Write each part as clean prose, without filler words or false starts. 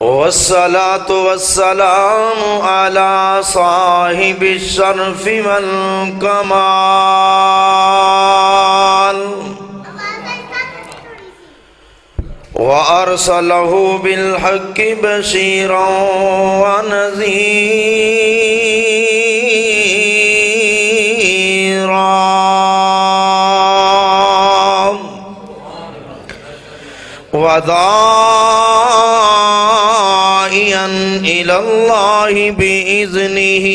والصلاة والسلام على صاحب الشرف والكمال وأرسله بالحق بشيرا ونذيرا وداعيا إلى الله بإذنه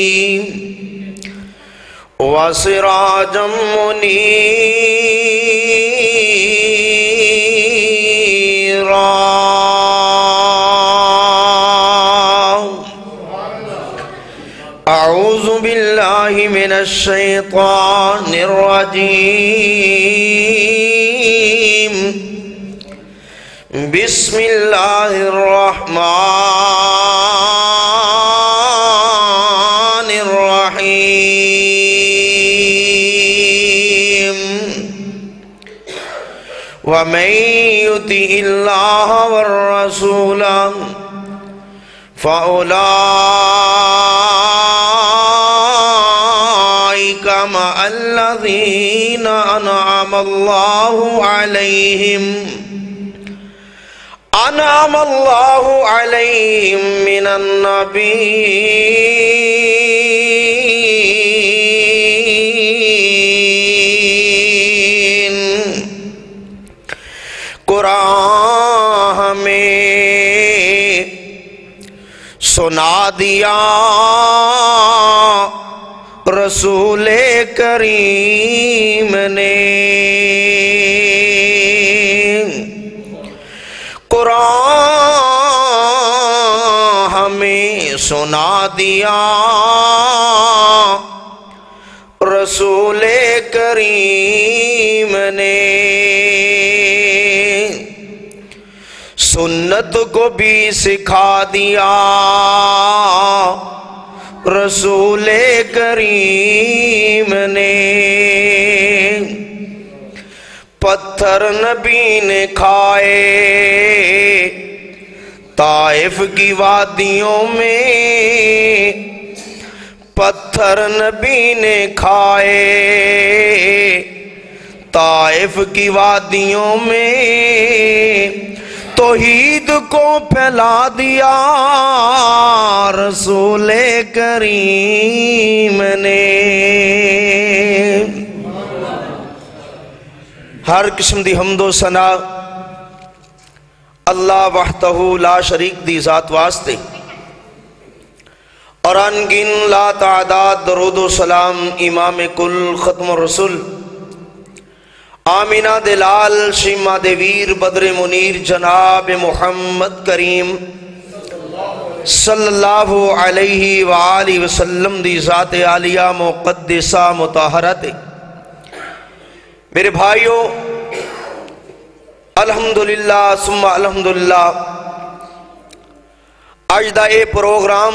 وسراجا منيرا. أعوذ بالله من الشيطان الرجيم. بسم الله الرحمن الرحيم. ومن يطع الله والرسول فأولئك مع الذين أنعم الله عليهم من النبيين. قرآن ہمیں سنا دیا رسول کریم نے، قرآن ہمیں سنا دیا رسول کریم نے، سنت کو بھی سکھا دیا رسول کریم نے، پتھر نبی نے کھائے طائف کی وادیوں میں، پتھر نبی نے کھائے طائف کی وادیوں میں، توحید کو پھیلا دیا رسول کریم نے۔ ہر قسم دی حمد و ثنا اللہ وحدہ لا شریک دی ذات واسطے، اور انگن لا تعداد درود و سلام امام کل ختم الرسول آمینہ دلال شیمہ دیویر بدر منیر جناب محمد کریم صلی اللہ علیہ وآلہ وسلم دی ذات عالیہ مقدسہ مطہرت۔ میرے بھائیوں، الحمدللہ ثم الحمدللہ، آج دا اے پروگرام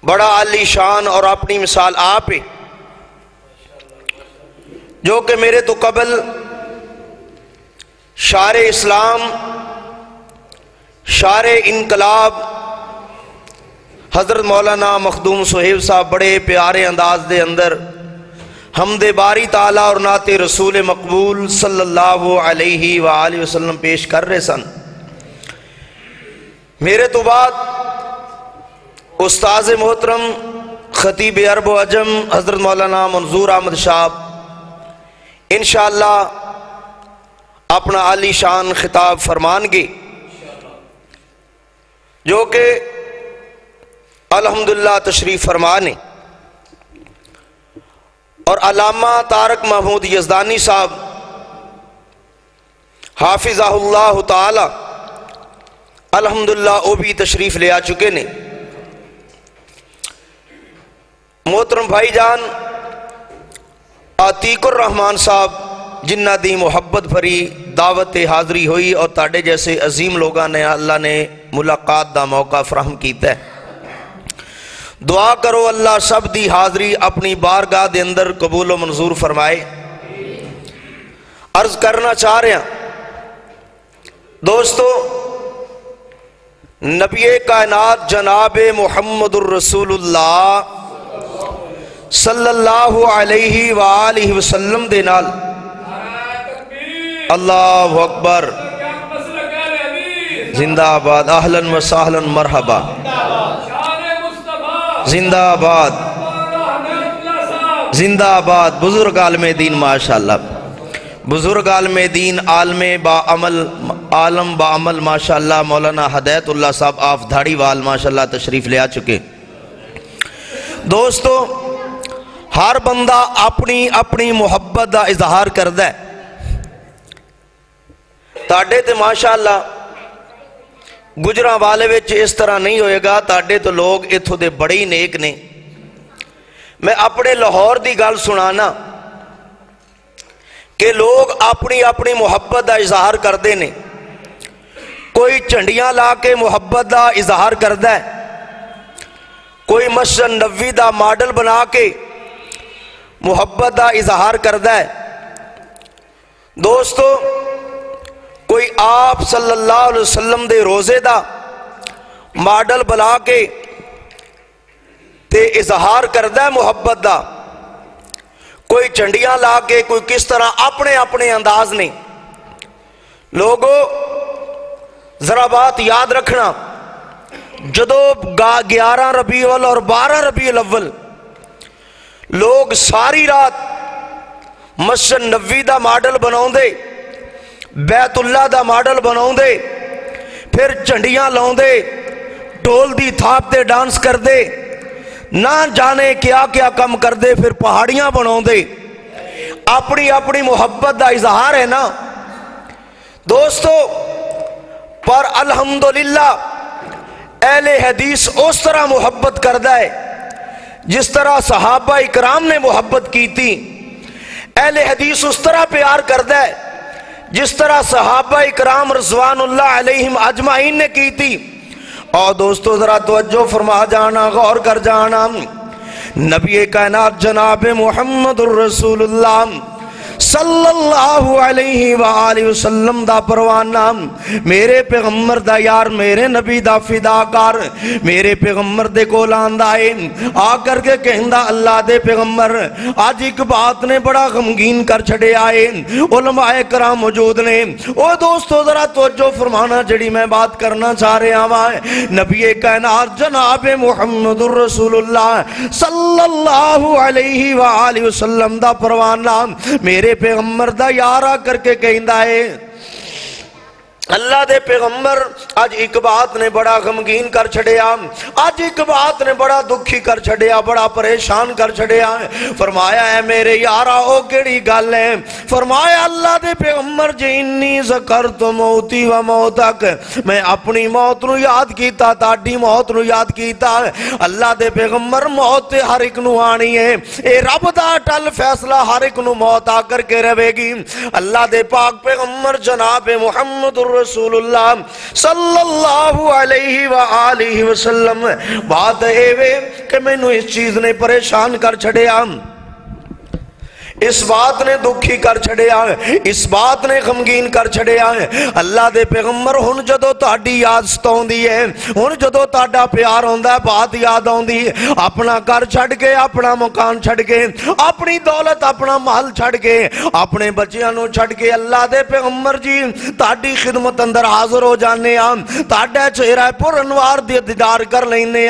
بڑا عالی شان اور اپنی مثال آپ ہے، جو کہ میرے تو قبل شاعر اسلام، شاعر انقلاب حضرت مولانا مخدوم صہیب صاحب بڑے پیارے انداز دے اندر حمد باری تعالیٰ اور نعت رسول مقبول صلی اللہ علیہ وآلہ وسلم پیش کر رہے سن۔ میرے تو بعد استاذ محترم خطیب عرب و عجم حضرت مولانا منظور احمد صاحب انشاءاللہ اپنا عالی شان خطاب فرمان گے، جو کہ الحمدللہ تشریف فرمانے، اور علامہ طارق محمود یزدانی صاحب حافظہ اللہ تعالی الحمدللہ وہ بھی تشریف لے آ چکے نے۔ محترم بھائی جان عتیق الرحمن صاحب جنہ دی محبت بھری دعوت حاضری ہوئی، اور تاڑے جیسے عظیم لوگاں نے اللہ نے ملاقات دا موقع فراہم کیتا ہے۔ دعا کرو اللہ سب دی حاضری اپنی بارگاہ دے اندر قبول و منظور فرمائے۔ عرض کرنا چاہ رہے ہیں دوستو، نبی کائنات جناب محمد الرسول اللہ صلی اللہ علیہ وآلہ وسلم دے نال اللہ اکبر زندہ آباد اہلاً و سہلاً مرحبا زندہ آباد زندہ آباد بزرگ عالم دین ماشاءاللہ بزرگ عالم دین عالم با عمل ماشاءاللہ مولانا ہدایت اللہ صاحب آف دھاڑی وال ماشاءاللہ تشریف لے آ چکے دوستو ہر بندہ اپنی اپنی محبت دا اظہار کردہ ہے تاڑے تے ماشاءاللہ گجرہ والے وچ اس طرح نہیں ہوئے گا تاڑے تو لوگ اتھو دے بڑی نیک نے میں اپنے لاہور دی گل سنانا کہ لوگ اپنی اپنی محبت دا اظہار کردے نے کوئی چنڈیاں لا کے محبت دا اظہار کردہ ہے کوئی مسجد نبوی دا ماڈل بنا کے محبت دا اظہار کردہ ہے دوستو کوئی آپ صلی اللہ علیہ وسلم دے روزے دا ماڈل بنا کے تے اظہار کردہ ہے محبت دا کوئی چنڈیاں لا کے کوئی کس طرح اپنے اپنے انداز نے لوگوں ذرا بات یاد رکھنا جدو 11 ربیع الاول اور 12 ربیع الاول لوگ ساری رات مسجد نبوی دا ماڈل بناؤں دے بیت اللہ دا ماڈل بناؤں دے پھر چنڈیاں لاؤں دے ڈول دی تھاپ دے ڈانس کر دے نہ جانے کیا کیا کم کر دے پھر پہاڑیاں بناؤں دے اپنی اپنی محبت دا اظہار ہے نا دوستو پر الحمدللہ اہل حدیث اس طرح محبت کردہ ہے جس طرح صحابہ اکرام نے محبت کی تھی اہل حدیث اس طرح پیار کردہ ہے جس طرح صحابہ اکرام رضوان اللہ علیہم اجمعین نے کی تھی اور دوستو ذرا توجہ فرما جانا غور کر جانا نبی کائنات جناب محمد الرسول اللہ صلی اللہ علیہ وآلہ وسلم دا پروانہ میرے پیغمبر دا یار میرے نبی دا فداکار میرے پیغمبر دے کولان دائے آ کر کے کہندہ اللہ دے پیغمبر آج ایک بات نے بڑا غمگین کر چھڑے آئے علماء کرام موجود نے او دوستو ذرا توجہ فرمانا جڑی میں بات کرنا چاہ رہے ہیں نبی کائنات جناب محمد الرسول اللہ صلی اللہ علیہ وآلہ وسلم دا پروانہ میرے پیغمبر دا یارہ کر کے کہندہ ہے اللہ دے پیغمبر آج ایک بات نے بڑا غمگین کر چھڑیا آج ایک بات نے بڑا دکھی کر چھڑیا بڑا پریشان کر چھڑیا فرمایا ہے میرے یارہ او کیڑی گل ہے فرمایا اللہ دے پیغمبر جی انی ذکرت موتی و موتک میں اپنی موت نو یاد کیتا تاڑی موت نو یاد کیتا اللہ دے پیغمبر موت ہر ایک نو آنی ہے اے رب دا ٹل فیصلہ ہر ایک نو موت آ کر کے رہے گی اللہ دے پاک پیغمبر جناب محمد رسول اللہ صلی اللہ علیہ وآلہ وسلم بات ہے کہ میں نے اس چیز نے پریشان کر چھڑیا اس بات نے دکھی کر چھڑیا اس بات نے غمگین کر چھڑیا اللہ دے پیغمبر ہن جدو تاڑی یاد ستاؤں دی ہے ہن جدو تاڑا پیار ہوندہ ہے بات یاد آؤں دی اپنا کر چھڑ کے اپنا مکان چھڑ کے اپنی دولت اپنا محل چھڑ کے اپنے بچیاں چھڑ کے اللہ دے پیغمبر جی تاڑی خدمت اندر حاضر ہو جانے تاڑا چہرہ پر انوار دیدار کر لینے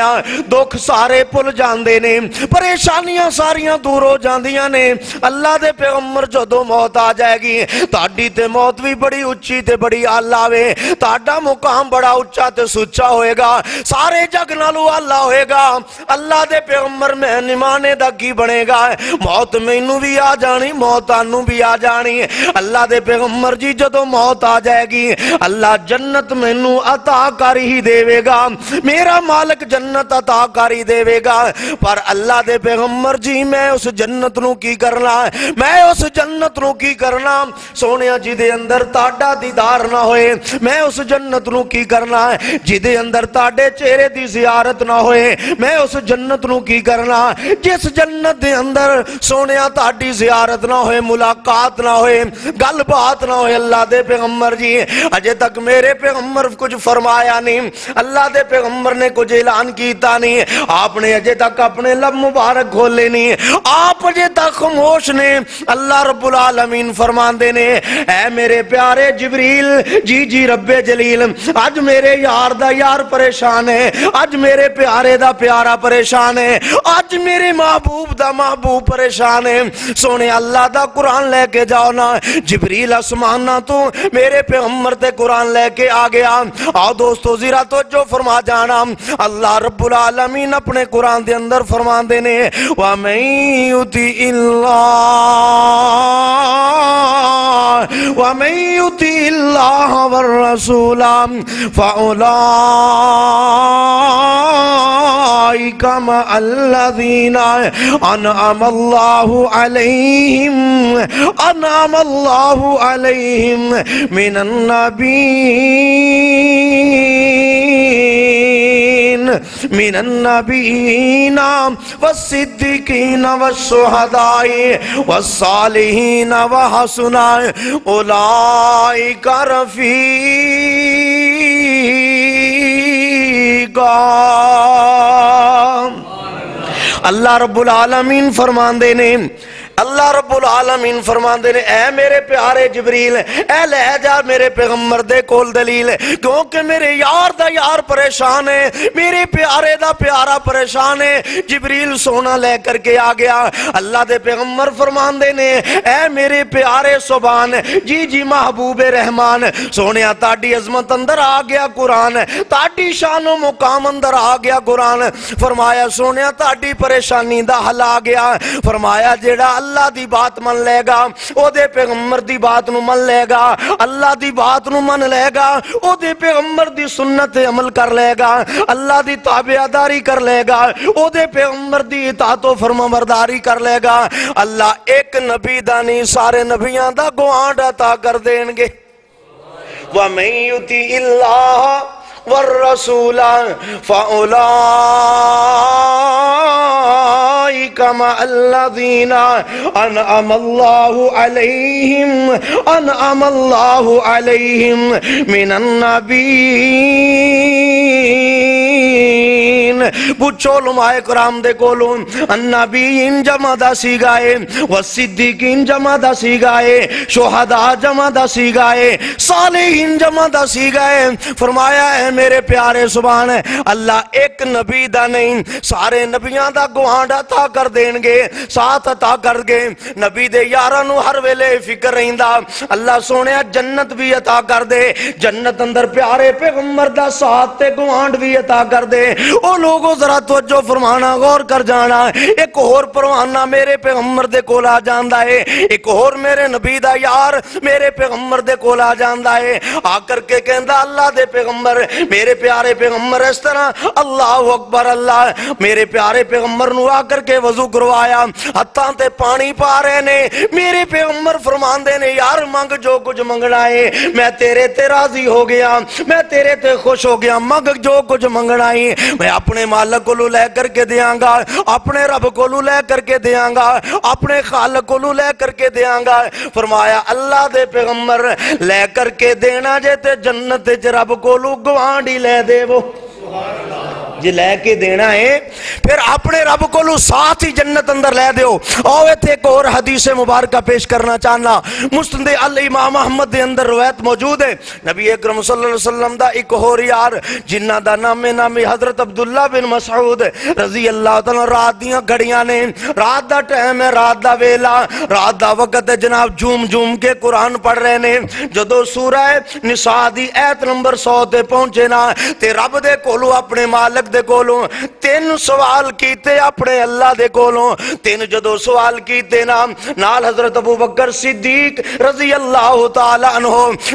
دکھ سارے پل جاندے نے پریشانیاں ساریاں دور ہو جاندیاں نے اللہ دے پیغمبر جدو موت آ جائے گی تاڑی تے موت بھی بڑی اچھی تے بڑی اللہ وے تاڑا مقام بڑا اچھا تے سچا ہوئے گا سارے جگ نالو اللہ ہوئے گا اللہ دے پیغمبر میں نمانے دا کی بنے گا موت میں انو بھی آ جانی موت آنو بھی آ جانی اللہ دے پیغمبر جی جدو موت آ جائے گی اللہ جنت میں انو عطا کاری ہی دے گا میرا مالک جنت عطا کاری دے گا پر اللہ دے پیغمبر جی میں اس جنت نو کی کرنا میں اس جنت نو کی کرنا سونیا جی دے اندر تاڑا دیدار نہ ہوئے میں اس جنت نو کی کرنا جی دے اندر تاڑے چہرے دی زیارت نہ ہوئے میں اس جنت نو کی کرنا جس جنت دے اندر سونیا تاڑی زیارت نہ ہوئے ملاقات نہ ہوئے گل بات نہ ہوئے اللہ دے پیغمبر جی اجے تک میرے پیغمبر کچھ فرمایا نہیں اللہ دے پیغمبر نے کچھ اعلان کیتا نہیں آپ نے اجے تک اپنے لب مبارک کھولے نہیں آپ اجے تک خاموش نے اللہ رب العالمین فرمان دینے اے میرے پیارے جبریل جی جی رب جلیل آج میرے یار دا یار پریشان ہے آج میرے پیارے دا پیارا پریشان ہے آج میرے محبوب دا محبوب پریشان ہے سونے اللہ دا قرآن لے کے جاؤ نا جبریل اسمانہ تو میرے پیغمبر تے قرآن لے کے آ گیا آؤ دوستو زیرہ تو جو فرما جانا اللہ رب العالمین اپنے قرآن دے اندر فرمان دینے وَمَن يُطِعِ اللَّهَ وَالرَّسُولَ فَأُولَئِكَ مَعَ الَّذِينَ أَنْعَمَ اللَّهُ عَلَيْهِمْ مِنَ النَّبِيِّينَ وَالصِّدِّقِينَ وَالشُّهَدَاءِ وَالصَّالِحِينَ وَحَسُنَ أُولَئِكَ رَفِيقًا اللہ رب العالمین فرمان دینے اللہ رب العالمین فرمان دینے اے میرے پیارے جبریل اے لے جا میرے پیغمبر دے کول دلیل کیونکہ میرے یار دا یار پریشان ہے میرے پیارے دا پیارا پریشان ہے جبریل سونا لے کر کے آ گیا اللہ دے پیغمبر فرمان دینے اے میرے پیارے سبحان جی جی محبوب رحمان سونے تاڑی عظمت اندر آ گیا قرآن تاڑی شان و مقام اندر آ گیا قرآن فرمایا سونے تاڑی پریشانی دا حل آ گیا فرمایا جیڑا اللہ دی بات من لے گا او دے پیغمبر دی بات نو من لے گا اللہ دی بات نو من لے گا او دے پیغمبر دی سنت عمل کر لے گا اللہ دی تابعداری کر لے گا او دے پیغمبر دی اطاعت و فرمانبرداری کر لے گا اللہ ایک نبی دانی سارے نبیاں دا گوانڈ عطا کر دیں گے وَمَن يُطِعِ اللَّهَ وَالرَّسُولَ فَأُولَئِكَ مَعَ الَّذِينَ أَنْعَمَ اللَّهُ عَلَيْهِمْ مِنَ النَّبِيِّينَ پوچھو علماء کرام دے کولوں النبیین جمع دا سی گائے والصدیقین جمع دا سی گائے شہداء جمع دا سی گائے صالحین جمع دا سی گائے فرمایا ہے میرے پیارے سبحان اللہ ایک نبی دا نہیں سارے نبیاں دا گوانڈ عطا کر دیں گے ساتھ عطا کر گے نبی دے یارانو ہر ویلے فکر رہندہ اللہ سونے جنت بھی عطا کر دے جنت اندر پیارے پیغمبر دا ساتھ تے گوانڈ بھی عطا کر دے او لوگوں ذرا توجہ فرمانا غور کر جانا ایک اور پروانہ میرے پیغمبر دے کولا جاندہ ہے ایک اور میرے نبی دا یار میرے پیغمبر دے کولا جاندہ ہے آ کر کے کہندہ اللہ دے پیغمبر میرے پیارے پیغمبر اس طرح اللہ اکبر اللہ میرے پیارے پیغمبر نو آ کر کے وضو کروایا ہتھاں تے پانی پا رہے نے میرے پیغمبر فرمان دے نے یار مانگ جو کچھ منگنا ہے میں تیرے تے راضی ہو گیا میں تیرے تے خوش ہو گیا مانگ جو کچھ منگنا ہے میں اپنے مالک کو لے کر کے دیاں گا اپنے رب کو لے کر کے دیاں گا اپنے خالق کو لے کر کے دیاں گا فرمایا اللہ دے پیغمبر لے کر کے دینا جے تے جنت تے رب کو گوانڈی لے دے وہ جی لے کے دینا ہے پھر اپنے رب کو ساتھ ہی جنت اندر لے دیو اویت ایک اور حدیث مبارکہ پیش کرنا چاہنا مستند الامام احمد دے اندر روایت موجود ہے نبی اکرم صلی اللہ علیہ وسلم دا ایک اور یار جنہ دا نامی حضرت عبداللہ بن مسعود رضی اللہ تعالیٰ رات دیاں گھڑیاں نے رات دا ٹائم ہے رات دا ویلا رات دا وقت ہے جناب جوم کے قرآن پڑھ رہے نے جدو سورہ نساء دی ایت نمبر 100 تے پہنچے نا تے رب دے کولو اپنے مالک دے کولوں تین سوال کیتے اپنے اللہ دے کولوں تین جدو سوال کیتے نال حضرت ابو بکر صدیق رضی اللہ تعالی عنہ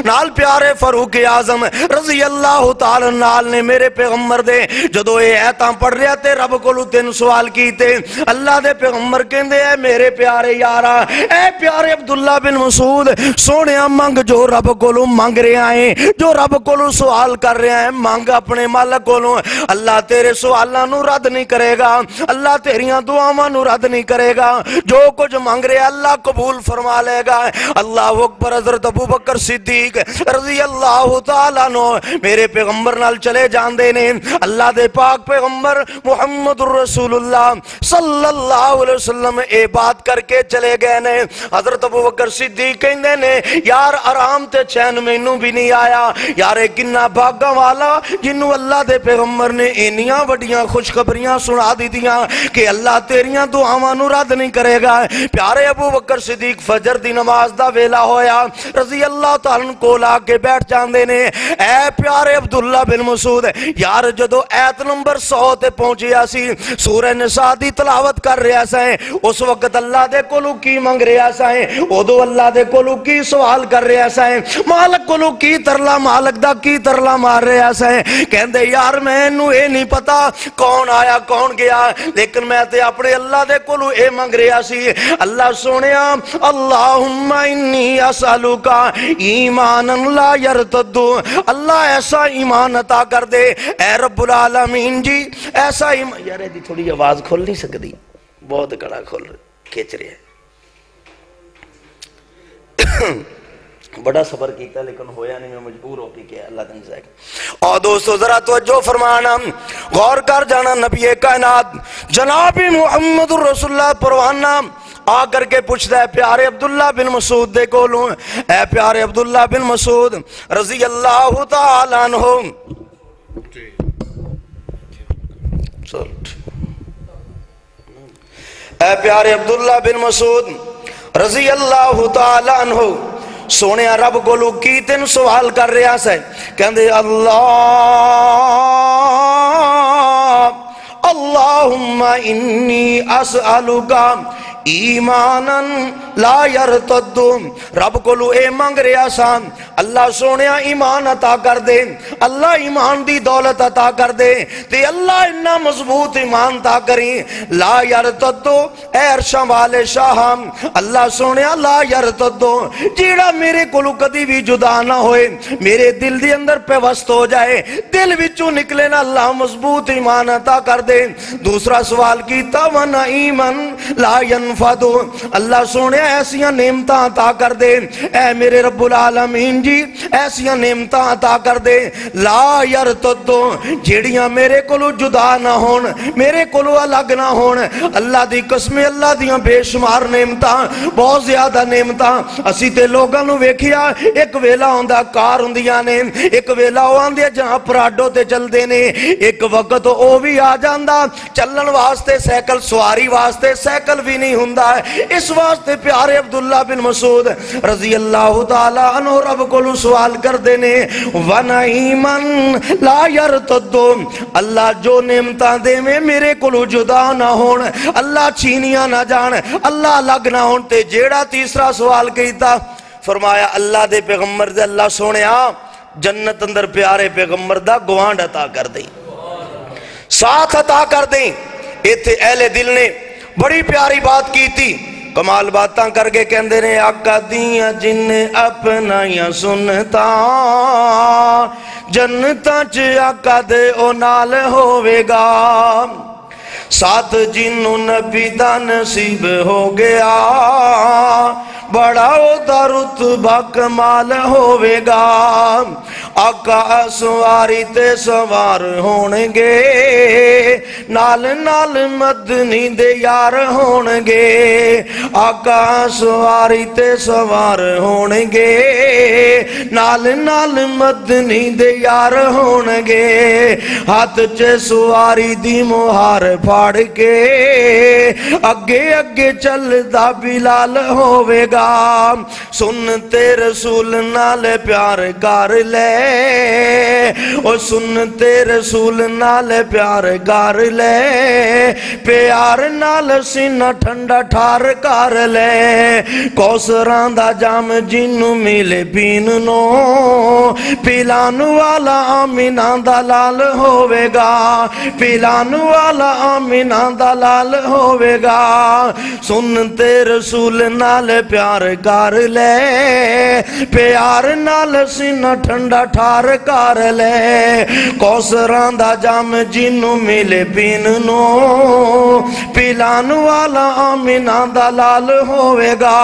نال پیارے فاروق اعظم رضی اللہ تعالی نال نے میرے پیغمبر دے جدو اے ایتاں پڑھ رہا تے رب کولوں تین سوال کیتے اللہ دے پیغمبر کہندے اے میرے پیارے یارا اے پیارے عبداللہ بن مسعود سونیا منگ جو رب کولوں منگ رہا ہے جو رب کولوں سوال کر رہا ہے منگ اپنے مالک کولوں اللہ تیرے سوالوں نو رد نہیں کرے گا اللہ تیریاں دعاواں نو رد نہیں کرے گا جو کچھ مانگ رہے اللہ قبول فرما لے گا اللہ اکبر حضرت ابو بکر صدیق رضی اللہ تعالیٰ عنہ میرے پیغمبر نال چلے جاندے نے اللہ دے پاک پیغمبر محمد رسول اللہ صلی اللہ علیہ وسلم اے بات کر کے چلے گئے نے حضرت ابو بکر صدیق کہندے نے یار آرام تے چین مینوں بھی نہیں آیا یار کنا بھاگا والا جنوں اللہ دے پیغمبر نے انیاں وڈیاں خوشخبریاں سنا دی دیاں کہ اللہ تیریاں دعاواں نو رد نہیں کرے گا پیارے ابو بکر صدیق فجر دی نماز دا ویلا ہویا رضی اللہ تعالیٰ کو لا کے بیٹھ جاندے نے اے پیارے عبداللہ بن مسعود یار جدو ایت نمبر 100 تے پہنچیا سی سورہ نساء دی تلاوت کر رہا سائیں اس وقت اللہ دے کولو کی منگ رہا سائیں ادو اللہ دے کولو کی سوال کر رہا سائیں مالک کولو کی ترلا مالک دا کی ترلا مار رہا سائیں کہندے یار میں نو اے نہیں پتا کون آیا کون گیا لیکن میں تے اپنے اللہ دے کولو اے منگ رہا سی اللہ سونیا اللہم انی اسالوکا ایمانا لا یرتدو اللہ ایسا ایمان عطا کر دے اے رب العالمین جی ایسا ایمان یار دی تھوڑی آواز کھول نہیں سکتی بہت کڑا کھول کھیچ رہے ہیں بڑا صبر کیتا لیکن ہویا نہیں میں مجبور ہو کے کیا اللہ دن سے اور دوستو ذرا توجہ فرمانا غور کر جانا نبی کائنات جناب محمد رسول اللہ پروانہ آ کر کے پوچھتا ہے پیارے عبداللہ بن مسعود دے کولوں اے پیارے عبداللہ بن مسعود رضی اللہ تعالیٰ عنہ اے پیارے عبداللہ بن مسعود رضی اللہ تعالیٰ عنہ سونے رب کولو کی تین سوال کر رہا سے کہندے اللہ اللہم انی اسألوکا ایمانا لا یرتد رب کولو اے مانگ رہا سان اللہ سونیا ایمان عطا کر دے اللہ ایمان دی دولت عطا کر دے تے اللہ انہا مضبوط ایمان عطا کریں لا یرتد اے عرشاں والے شاہم اللہ سونیا لا یرتد جیڑا میرے کولو کدی بھی جدا نہ ہوئے میرے دل دی اندر پہ وسط ہو جائے دل وچوں نکلے نا اللہ مضبوط ایمان عطا کر دے دوسرا سوال کیتا ونعیمن لا ینفدو اللہ سونیا ایسیاں نعمتاں عطا کر دے اے میرے رب العالمین جی ایسیاں نعمتاں عطا کر دے لا یرتدو جیڑیاں میرے کولو جدا نہ ہون میرے کولو الگ نہ ہون اللہ دی قسم اللہ دیاں بے شمار نعمتاں بہت زیادہ نعمتاں اسی تے لوگاں نو ویکھیا ایک ویلا ہوندا کار ہوندیاں نے ایک ویلا ہوندے جہاں پراڈو تے چل دے نے ایک وقت او بھی آ جاندا چلن واسطے سائیکل سواری واسطے سائیکل بھی نہیں ہوندا اس واسطے پیارے عبداللہ بن مسعود رضی اللہ تعالی عنہ رب کولو سوال کر دینے ونعیمن لا یرتدو اللہ جو نعمتاں دے میں میرے کولو جدا نہ ہون اللہ چھینیاں نہ جان اللہ الگ نہ ہون تے جیڑا تیسرا سوال کیتا فرمایا اللہ دے پیغمبر دے اللہ سونیا جنت اندر پیارے پیغمبر دا گوانڈ عطا کر دیں ساتھ عطا کر دیں ایتھے اہل دل نے بڑی پیاری بات کی تھی کمال باتاں کر کے کہندے نے آقا دیاں جن اپنا یا سنتا جنتاں چ آقا دے او نال ہوے گا ساتھ جنوں نبی دا نصیب ہو گیا بڑا او دا رتبہ کمال ہوے گا آقا سواری تے سوار ہونگے نال نال مدنی دے یار ہونگے آقا سواری تے سوار ہونگے نال نال مدنی دے یار ہونگے ہاتھ چے سواری دی مہار پھاڑ کے اگے اگے چل دا بلال ہوے گا ہوਵੇਗਾ। سنتے رسول نال پیار کر لے، او سنتے رسول نال پیار کر لے، پیار نال سینہ ٹھنڈا ٹھار کر لے۔ کوثراں دا جام جنوں ملے پین نو، پلان والا آمینہ دا لال ہوئے گا، پلان والا آمینہ دا لال ہوئے گا۔ سنتے رسول نال پیار کر لے، پیار نال سینہ ٹھنڈا ٹھار کر لے۔ کوثراں دا جام جنوں ملے پین نو، پلان والا آمینہ دا لال ہوئے گا۔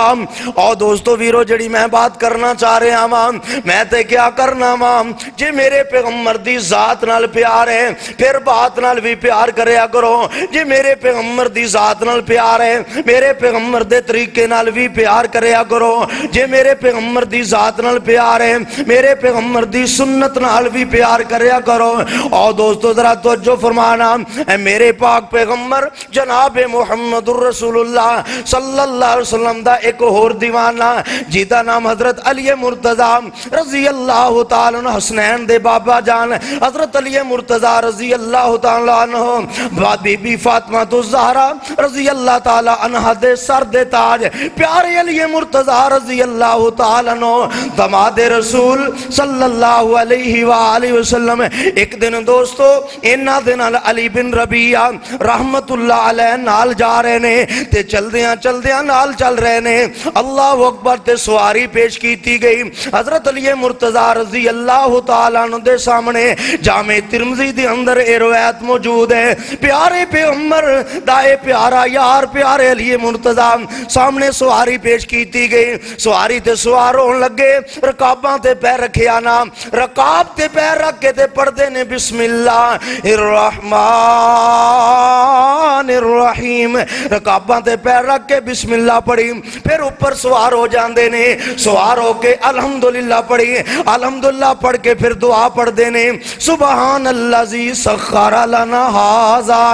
اور دوستو ویرو جڑی میں بات کرنا چاہ رہے ہیں ماں، میں تے کیا کرنا ماں، جے میرے پیغمبر دی ذات نال پیار ہے پھر بات نال بھی پیار کریا کرو۔ جے میرے پیغمبر دی ذات نال پیار ہے میرے پیغمبر دے طریقے نال بھی پیار کریا کرو۔ جے میرے پیغمبر دی ذات نال پیار ہے میرے پیغمبر دی سنت نال بھی پیار کریا کرو۔ اور دوستو ذرا توجہ فرمانا، اے میرے پاک پیغمبر جناب محمد الرسول اللہ صلی اللہ علیہ وسلم دا ایک اور دیوانہ جیتا نام حضرت علی مرتضیٰ رضی اللہ تعالیٰ عنہ، حسنین دے بابا جان حضرت علی مرتضیٰ رضی اللہ تعالیٰ عنہ، بی بی فاطمہ الزہرا رضی اللہ تعالیٰ عنہ دے سر دے تاج پیارے علی مرتضیٰ رضی اللہ تعالیٰ عنہ دماد رسول صلی اللہ علیہ وآلہ وسلم۔ ایک دن دوستو انہا دن علی بن ربیعہ رحمت اللہ علیہ نال جا رہے نے تے چل دیاں نال چل رہے نے، اللہ اکبر تے سواری پیش کیتی گئی۔ حضرت علی مرتضیٰ رضی اللہ تعالیٰ عنہ دے سامنے جامع ترمذی دے اندر اے روایت موجود ہے، پیارے پیغمبر دائے پیارا یار پیارے علی مرتضیٰ سامنے سواری پیش کیتی گئی۔ سواری تے سوار ہون لگے، رکاباں تے پیر رکھے آنا، رکاب تے پیر رکھ کے تے پڑھتے نے بسم اللہ الرحمن الرحیم، رکاباں تے پیر رکھ کے بسم اللہ پڑھی، پھر اوپر سوار ہو جاندے نے، سوار ہو کے الحمدللہ پڑھی، الحمدللہ پڑھ کے پھر دعا پڑھ دینے، سبحان اللذی سخر لنا ھذا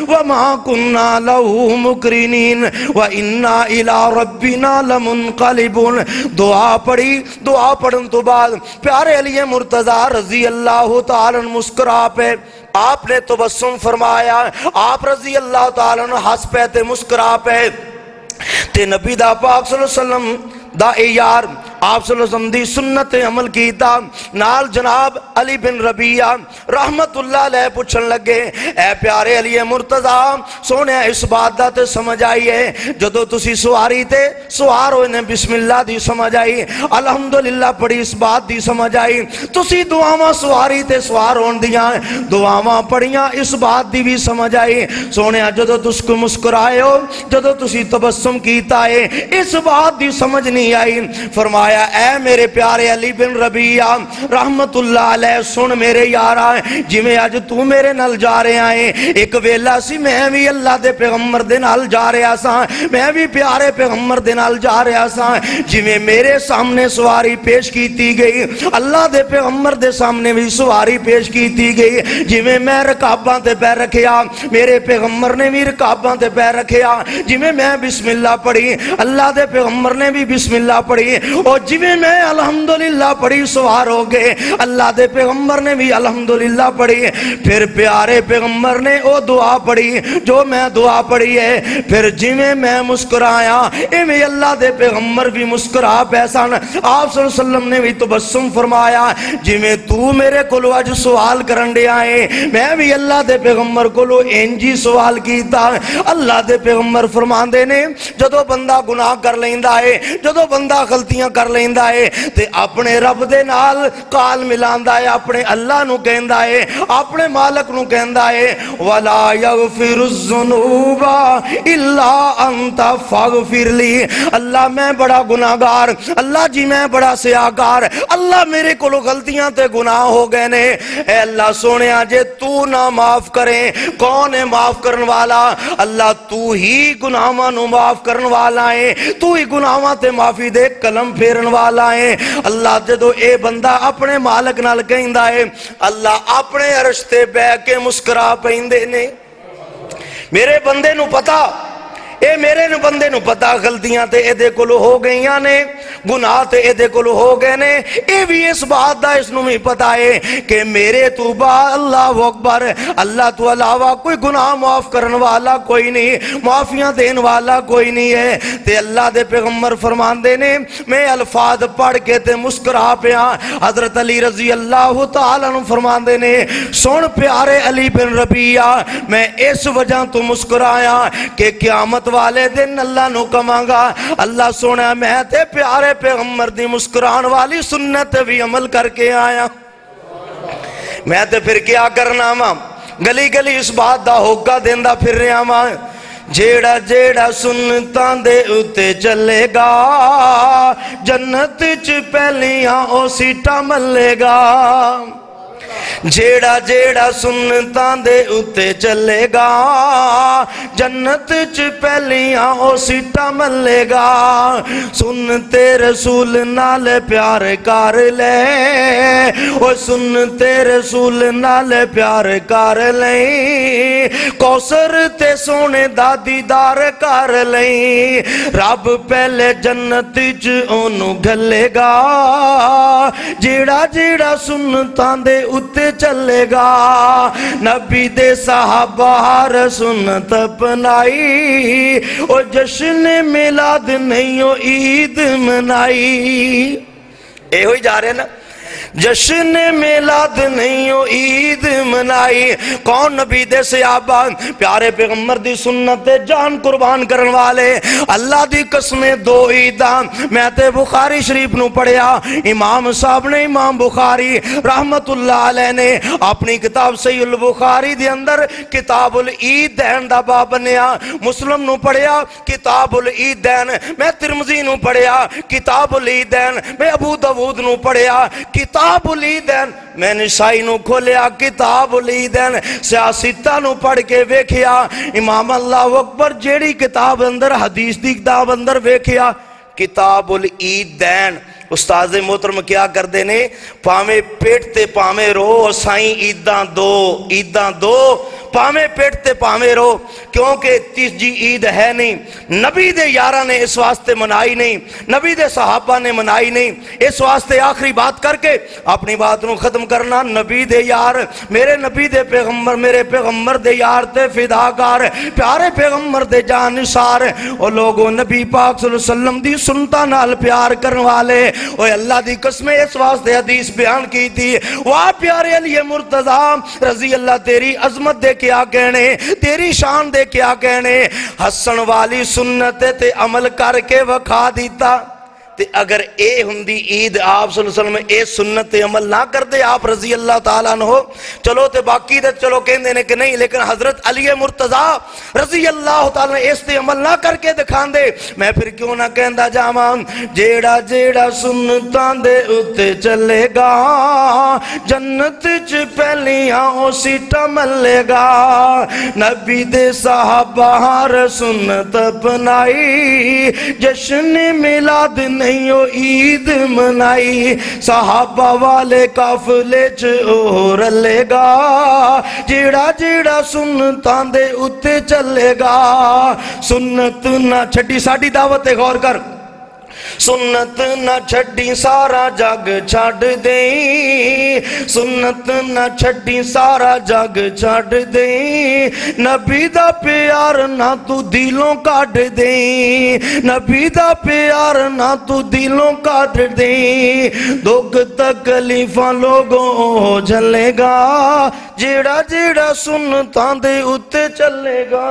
وما کننا لہو مقرنین وَإِنَّا إِلَىٰ رَبِّنَا لَمُنْقَلِبُونَ۔ دعا پڑھی، دعا پڑھن تو بعد پیارے علی مرتضیٰ رضی اللہ تعالیٰ مسکرا پہ آپ نے تبسم فرمایا، آپ رضی اللہ تعالیٰ ہنس پہ تے مسکرا پہ تے نبی دا پاک صلی اللہ علیہ وسلم دا اے یار آپ صلی اللہ علیہ وسلم دی سنت عمل کیتا۔ نال جناب علی بن ربیعہ رحمت اللہ علیہ پوچھن لگے، اے پیارے علی مرتضیٰ سونے اس بات دا تے سمجھ آئی ہے جدو تسی سواری تے سوار ہوئے نے بسم اللہ دی سمجھ آئی، الحمدللہ پڑھی اس بات دی سمجھ آئی، تسی دعاواں سواری تے سوار ہون دیاں دعاواں پڑھیاں اس بات دی بھی سمجھ آئی، سونے جدو تس کو مسکرائے ہو جدو تسی تبسم کیتا ہے اس بات دی سمجھ نہیں آئی۔ فرمایا اے میرے پیارے علی بن ربیعہ رحمت اللہ علیہ سن میرے یارا، جی میں آج تو میرے نال جا رہے آئے، ایک ویلا سی میں بھی اللہ دے پیغمبر دے نال جا رہا سا، میں بھی پیارے پیغمبر دے نال جا رہا سا، جی میں میرے سامنے سواری پیش کیتی گئی اللہ دے پیغمبر دے سامنے بھی سواری پیش کیتی گئی، جی میں رکاباں تے پیر رکھیا میرے پیغمبر نے بھی رکاباں تے پیر رکھیا، جی میں بسم اللہ پڑھی اللہ دے پیغمبر نے بھی بسم اللہ پڑھی، اور جی میں الحمدللہ پڑھی سوار ہو گئے اللہ دے پیغمبر نے بھی الحمدللہ پڑھی، پھر پیارے پیغمبر نے وہ دعا پڑھی جو میں دعا پڑھی ہے، پھر جی میں مسکرایا ایویں اللہ دے پیغمبر بھی مسکرا پیسان، آپ صلی اللہ علیہ وسلم نے بھی تبسم فرمایا، جی میں تو میرے کلو اج سوال کرن دے آئے میں بھی اللہ دے پیغمبر کلو انجی سوال کیتا۔ اللہ دے پیغمبر فرماندے نے جدو بندہ گناہ کر لیندہ ہے جدو بندہ غلطیاں کر لیندہ ہے تے اپنے رب دے نال کال ملاندہ ہے، اپنے اللہ نو کہندہ ہے، اپنے مالک نو کہندہ ہے وَلَا يَغْفِرُ الذُّنُوبَ إِلَّا أَنْتَ فَاغْفِرْ لِي، اللہ میں بڑا گناہگار، اللہ جی میں بڑا سیاہگار، اللہ میرے کو غلطیاں تے گناہ ہو گئے نے، اے اللہ سونے آجے تو نہ معاف کریں کون ہے معاف کرن والا، اللہ تو ہی گناہاں نو معاف کرن والا ہے، تو ہی گناہاں تے معافی دے قلم پھیرن والا ہے۔ اللہ جدو اے بندہ اپنے مالک نال کہندہ ہے اللہ اپنے عرش تے بے کے مسکرا پیندے نے۔ میرے بندے نو پتا اے میرے بندے نو پتا غلطیاں تے اے دے کولو ہو گئیاں نے، گناہ تے اے دے کولو ہو گئے نے، اے بھی اس بات دا اس نو بھی پتا ہے کہ میرے تو با اللہ اکبر، اللہ تو علاوہ کوئی گناہ معاف کرن والا کوئی نہیں، معافیاں دین والا کوئی نہیں ہے۔ تے اللہ دے پیغمبر فرماندے نے، میں الفاظ پڑھ کے تے مسکرا پیا۔ حضرت علی رضی اللہ تعالیٰ عنہ فرماندے نے، سن پیارے علی بن ربیعہ، میں اس وجہ تو مسکرایا کہ قیامت والے دن اللہ نو کماں گا، اللہ سونا میں تے پیارے پیغمبر دی مسکران والی سنت بھی عمل کر کے آیا، میں تے پھر کیا کرنا ماں، گلی گلی اس بات دا ہوگا دیندہ پھر رہا ماں، جیڑا جیڑا سنتاں دے اتے چلے گا جنت چ پہلیاں او سیٹا ملے گا، جیڑا جیڑا سنتاں دے اتے چلے گا جنت چ پہلیاں او سیٹا ملے گا، سنتے رسول نال پیار کر لے، او سنتے رسول نال پیار کر لیں، کوثر تے سونے دا دیدار کر لیں، رب پہلے جنت چ اونوں گھلے گا، جیڑا جیڑا سنتاں دے اتے چلے گا، نبی دے صحابہ ہر سنت اپنائی، او جشن میلاد نہیں او عید منائی، اے ہوئی جا رہے نا، جشن میلاد نہیں او عید منائی، کون نبی دے صحابہ پیارے پیغمبر دی سنت جان قربان کرن والے، اللہ دی قسمیں دو عیداں، میں تے بخاری شریف نو پڑھیا، امام صاحب نے امام بخاری رحمت اللہ علیہ نے اپنی کتاب صحیح البخاری دی اندر کتاب العیدین دا باب بنیا، مسلم نو پڑھیا کتاب العیدین، میں ترمذی نو پڑھیا کتاب العیدین، میں ابو داؤد نو پڑھیا کتاب العیدین، میں نسائی نو کھولیا کتاب العیدین، سیاستہ نو پڑھ کے ویکھیا، امام اللہ اکبر جیڑی کتاب اندر حدیث دی کتاب اندر ویکھیا کتاب العیدین، استاذ محترم کیا کر دینے، پامے پیٹتے پامے رو سائیں عیداں دو، پامے پیٹتے پامے رو، کیونکہ تیس جی عید ہے نہیں، نبی دے یارہ نے اس واسطے منائی نہیں، نبی دے صحابہ نے منائی نہیں، اس واسطے آخری بات کر کے اپنی بات نو ختم کرنا، نبی دے یار میرے نبی دے پیغمبر، میرے پیغمبر دے یار تے فداکار، پیارے پیغمبر دے جان نثار، اور لوگوں نبی پاک صلی اللہ علیہ وسلم دی سنتا نال پیار کرن والے، اوہ اللہ دی قسمیں اس واسطے حدیث بیان کی تھی، واہ پیارے علی مرتضی رضی اللہ تیری عظمت دے کیا کہنے، تیری شان دے کیا کہنے، حسن والی سنت تے عمل کر کے وکھا دیتا، تے اگر اے ہندی عید آپ صلی اللہ علیہ وسلم اے سنت عمل نہ کر دے آپ رضی اللہ تعالیٰ عنہ، چلو تے باقی دے چلو کہن دینے کہ نہیں، لیکن حضرت علی مرتضی رضی اللہ تعالیٰ اس تے عمل نہ کر کے دکھان دے، میں پھر کیوں نہ کہندہ جامان، جیڑا جیڑا سنتان دے اتے چلے گا جنت چ پہلیاں او سیٹا ملے گا، نبی دے صحابہ ہر سنت اپنائی، جشن میلاد نہیں او عید منائی، صحابہ والے قافلے چ او رلے گا، جیڑا جیڑا سنتان دے اتے چلے گا، سنت نہ چھٹی، ساڑھی دعوت غور کر، سنت نہ چھڑی سارا جگ چھڑ دیں، سنت نہ چھڑی سارا جگ چھڑ دیں، نبی دا پیار نہ تو دلوں کاٹ دیں، نبی دا پیار نہ تو دلوں کاٹ دیں، دکھ تکلیفاں لوگوں جھلے گا، جیڑا جیڑا سنتاں دے اتے چلے گا۔